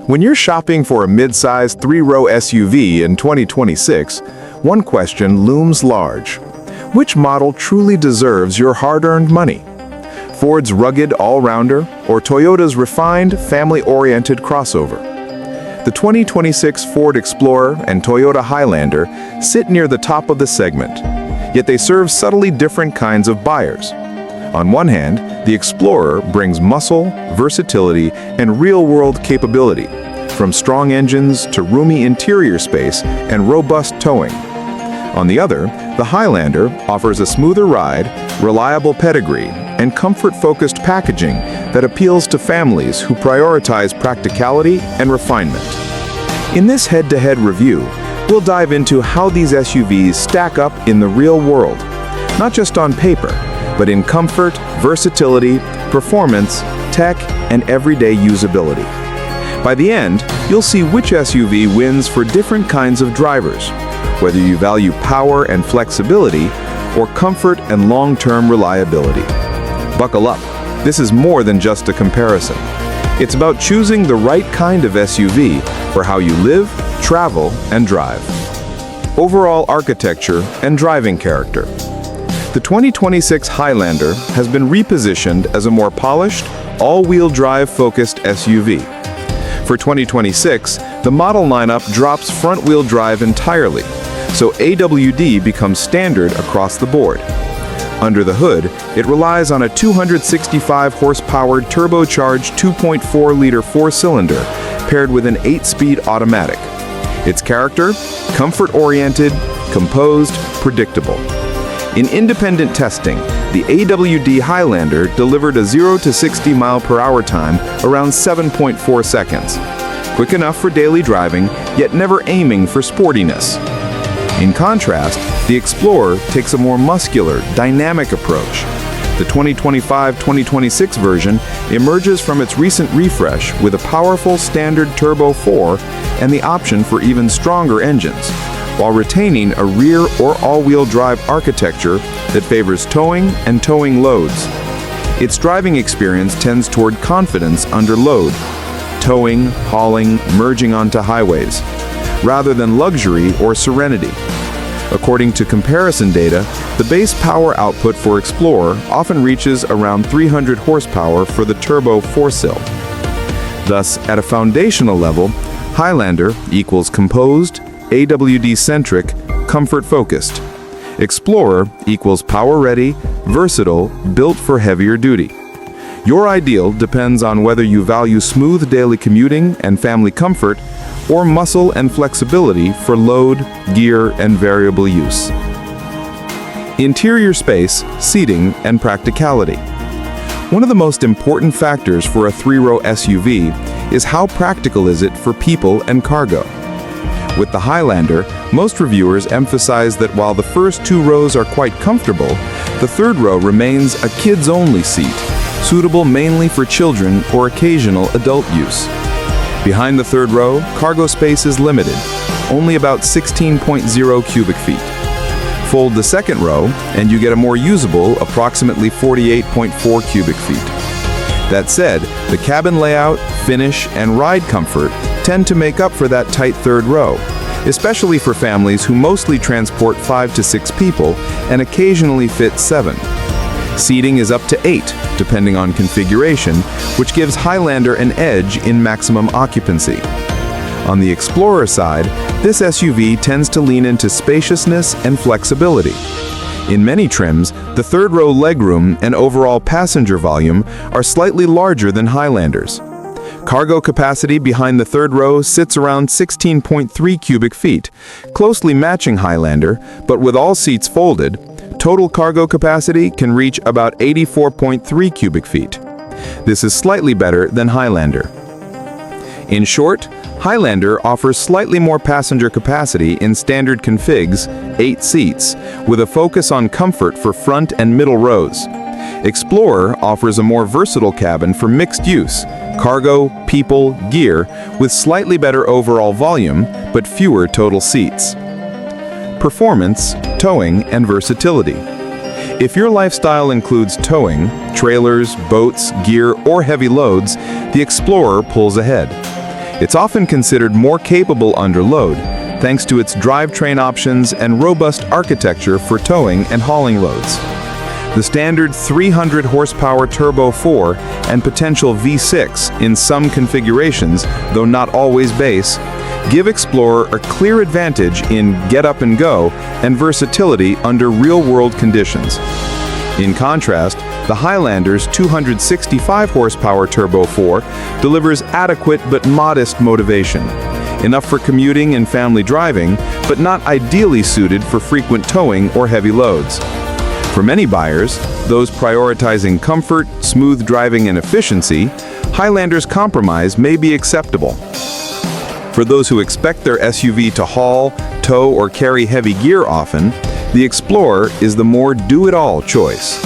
When you're shopping for a mid-size three-row SUV in 2026, one question looms large. Which model truly deserves your hard-earned money? Ford's rugged all-rounder or Toyota's refined, family-oriented crossover? The 2026 Ford Explorer and Toyota Highlander sit near the top of the segment, yet they serve subtly different kinds of buyers. On one hand, the Explorer brings muscle, versatility, and real-world capability, from strong engines to roomy interior space and robust towing. On the other, the Highlander offers a smoother ride, reliable pedigree, and comfort-focused packaging that appeals to families who prioritize practicality and refinement. In this head-to-head review, we'll dive into how these SUVs stack up in the real world, not just on paper, but in comfort, versatility, performance, tech, and everyday usability. By the end, you'll see which SUV wins for different kinds of drivers, whether you value power and flexibility or comfort and long-term reliability. Buckle up. This is more than just a comparison. It's about choosing the right kind of SUV for how you live, travel, and drive. Overall architecture and driving character. The 2026 Highlander has been repositioned as a more polished, all-wheel drive-focused SUV. For 2026, the model lineup drops front-wheel drive entirely, so AWD becomes standard across the board. Under the hood, it relies on a 265-horsepower turbocharged 2.4-liter four-cylinder paired with an 8-speed automatic. Its character? Comfort-oriented, composed, predictable. In independent testing, the AWD Highlander delivered a 0 to 60 mile/hour time around 7.4 seconds. Quick enough for daily driving, yet never aiming for sportiness. In contrast, the Explorer takes a more muscular, dynamic approach. The 2025-2026 version emerges from its recent refresh with a powerful standard Turbo 4 and the option for even stronger engines, while retaining a rear or all-wheel drive architecture that favors towing and towing loads. Its driving experience tends toward confidence under load, towing, hauling, merging onto highways, rather than luxury or serenity. According to comparison data, the base power output for Explorer often reaches around 300 horsepower for the Turbo 4-cylinder. Thus, at a foundational level, Highlander equals composed, AWD-centric, comfort-focused. Explorer equals power-ready, versatile, built for heavier duty. Your ideal depends on whether you value smooth daily commuting and family comfort or muscle and flexibility for load, gear, and variable use. Interior space, seating, and practicality. One of the most important factors for a three-row SUV is how practical is it for people and cargo. With the Highlander, most reviewers emphasize that while the first two rows are quite comfortable, the third row remains a kids-only seat, suitable mainly for children or occasional adult use. Behind the third row, cargo space is limited, only about 16.0 cubic feet. Fold the second row, and you get a more usable, approximately 48.4 cubic feet. That said, the cabin layout, finish, and ride comfort tend to make up for that tight third row, especially for families who mostly transport 5 to 6 people and occasionally fit 7. Seating is up to 8, depending on configuration, which gives Highlander an edge in maximum occupancy. On the Explorer side, this SUV tends to lean into spaciousness and flexibility. In many trims, the third-row legroom and overall passenger volume are slightly larger than Highlander's. Cargo capacity behind the third row sits around 16.3 cubic feet, closely matching Highlander, but with all seats folded, total cargo capacity can reach about 84.3 cubic feet. This is slightly better than Highlander. In short, Highlander offers slightly more passenger capacity in standard configs, 8 seats, with a focus on comfort for front and middle rows. Explorer offers a more versatile cabin for mixed use, cargo, people, gear, with slightly better overall volume, but fewer total seats. Performance, towing, and versatility. If your lifestyle includes towing, trailers, boats, gear, or heavy loads, the Explorer pulls ahead. It's often considered more capable under load, thanks to its drivetrain options and robust architecture for towing and hauling loads. The standard 300 horsepower Turbo 4 and potential V6 in some configurations, though not always base, give Explorer a clear advantage in get up and go and versatility under real-world conditions. In contrast, the Highlander's 265 horsepower Turbo 4 delivers adequate but modest motivation, enough for commuting and family driving, but not ideally suited for frequent towing or heavy loads. For many buyers, those prioritizing comfort, smooth driving, and efficiency, Highlander's compromise may be acceptable. For those who expect their SUV to haul, tow, or carry heavy gear often, the Explorer is the more do-it-all choice.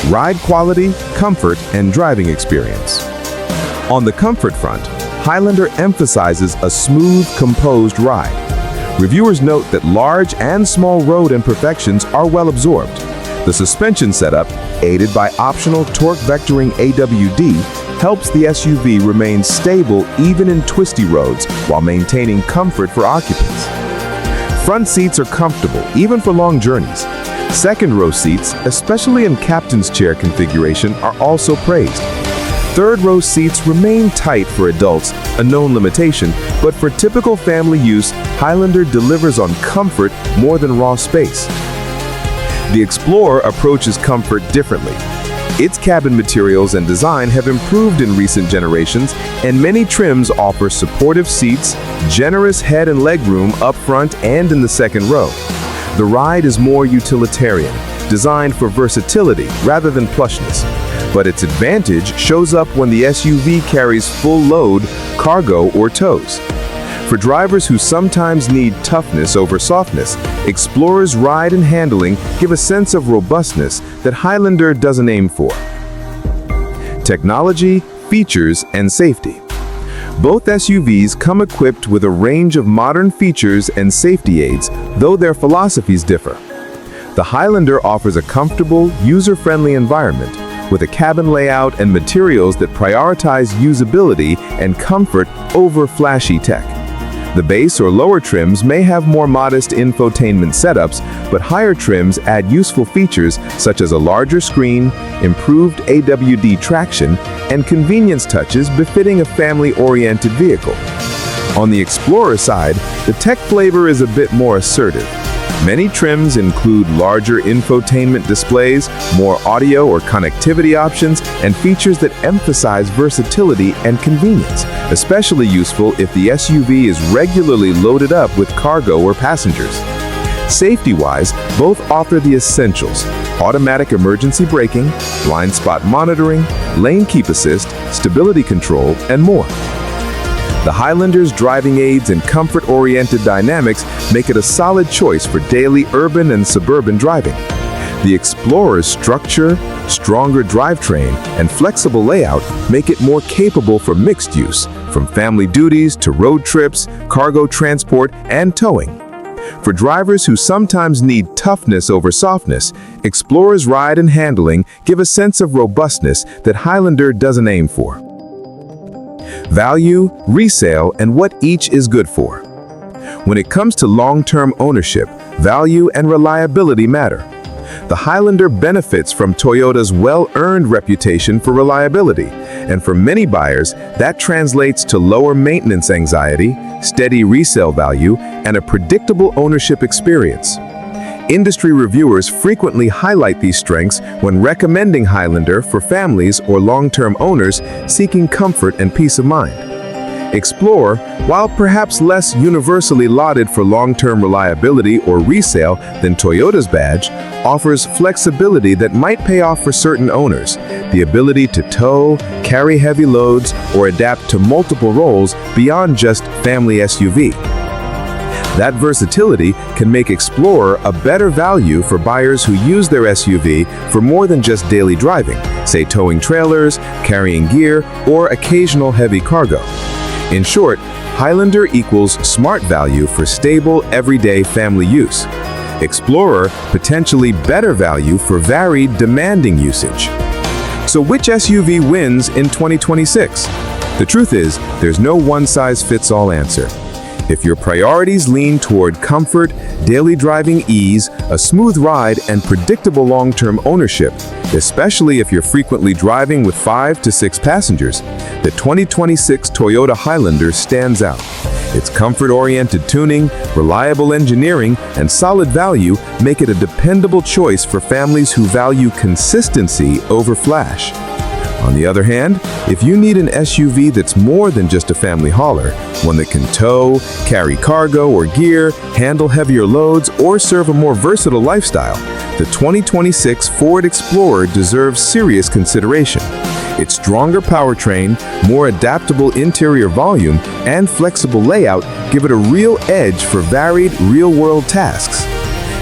Ride quality, comfort, and driving experience. On the comfort front, Highlander emphasizes a smooth, composed ride. Reviewers note that large and small road imperfections are well absorbed. The suspension setup, aided by optional torque vectoring AWD, helps the SUV remain stable even in twisty roads while maintaining comfort for occupants. Front seats are comfortable even for long journeys. Second-row seats, especially in captain's chair configuration, are also praised. Third-row seats remain tight for adults, a known limitation, but for typical family use, Highlander delivers on comfort more than raw space. The Explorer approaches comfort differently. Its cabin materials and design have improved in recent generations, and many trims offer supportive seats, generous head and leg room up front and in the second row. The ride is more utilitarian, designed for versatility rather than plushness. But its advantage shows up when the SUV carries full load, cargo, or tows. For drivers who sometimes need toughness over softness, Explorer's ride and handling give a sense of robustness that Highlander doesn't aim for. Technology, features, and safety. Both SUVs come equipped with a range of modern features and safety aids, though their philosophies differ. The Highlander offers a comfortable, user-friendly environment with a cabin layout and materials that prioritize usability and comfort over flashy tech. The base or lower trims may have more modest infotainment setups, but higher trims add useful features such as a larger screen, improved AWD traction, and convenience touches befitting a family-oriented vehicle. On the Explorer side, the tech flavor is a bit more assertive. Many trims include larger infotainment displays, more audio or connectivity options, and features that emphasize versatility and convenience, especially useful if the SUV is regularly loaded up with cargo or passengers. Safety-wise, both offer the essentials: automatic emergency braking, blind spot monitoring, lane keep assist, stability control, and more. The Highlander's driving aids and comfort-oriented dynamics make it a solid choice for daily urban and suburban driving. The Explorer's structure, stronger drivetrain, and flexible layout make it more capable for mixed use, from family duties to road trips, cargo transport, and towing. For drivers who sometimes need toughness over softness, Explorer's ride and handling give a sense of robustness that Highlander doesn't aim for. Value, resale, and what each is good for. When it comes to long-term ownership, value and reliability matter. The Highlander benefits from Toyota's well-earned reputation for reliability, and for many buyers, that translates to lower maintenance anxiety, steady resale value, and a predictable ownership experience. Industry reviewers frequently highlight these strengths when recommending Highlander for families or long-term owners seeking comfort and peace of mind. Explorer, while perhaps less universally lauded for long-term reliability or resale than Toyota's badge, offers flexibility that might pay off for certain owners, the ability to tow, carry heavy loads, or adapt to multiple roles beyond just family SUV. That versatility can make Explorer a better value for buyers who use their SUV for more than just daily driving, say towing trailers, carrying gear, or occasional heavy cargo. In short, Highlander equals smart value for stable, everyday family use. Explorer, potentially better value for varied, demanding usage. So which SUV wins in 2026? The truth is, there's no one-size-fits-all answer. If your priorities lean toward comfort, daily driving ease, a smooth ride, and predictable long-term ownership, especially if you're frequently driving with 5 to 6 passengers, the 2026 Toyota Highlander stands out. Its comfort-oriented tuning, reliable engineering, and solid value make it a dependable choice for families who value consistency over flash. On the other hand, if you need an SUV that's more than just a family hauler, one that can tow, carry cargo or gear, handle heavier loads, or serve a more versatile lifestyle, the 2026 Ford Explorer deserves serious consideration. Its stronger powertrain, more adaptable interior volume, and flexible layout give it a real edge for varied, real-world tasks.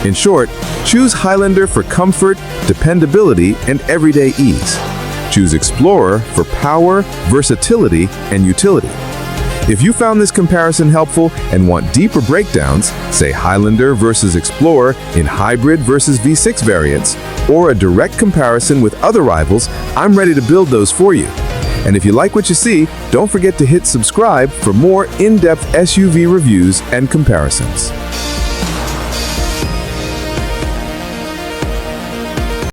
In short, choose Highlander for comfort, dependability, and everyday ease. Choose Explorer for power, versatility, and utility. If you found this comparison helpful and want deeper breakdowns, say Highlander versus Explorer in hybrid versus V6 variants, or a direct comparison with other rivals, I'm ready to build those for you. And if you like what you see, don't forget to hit subscribe for more in-depth SUV reviews and comparisons.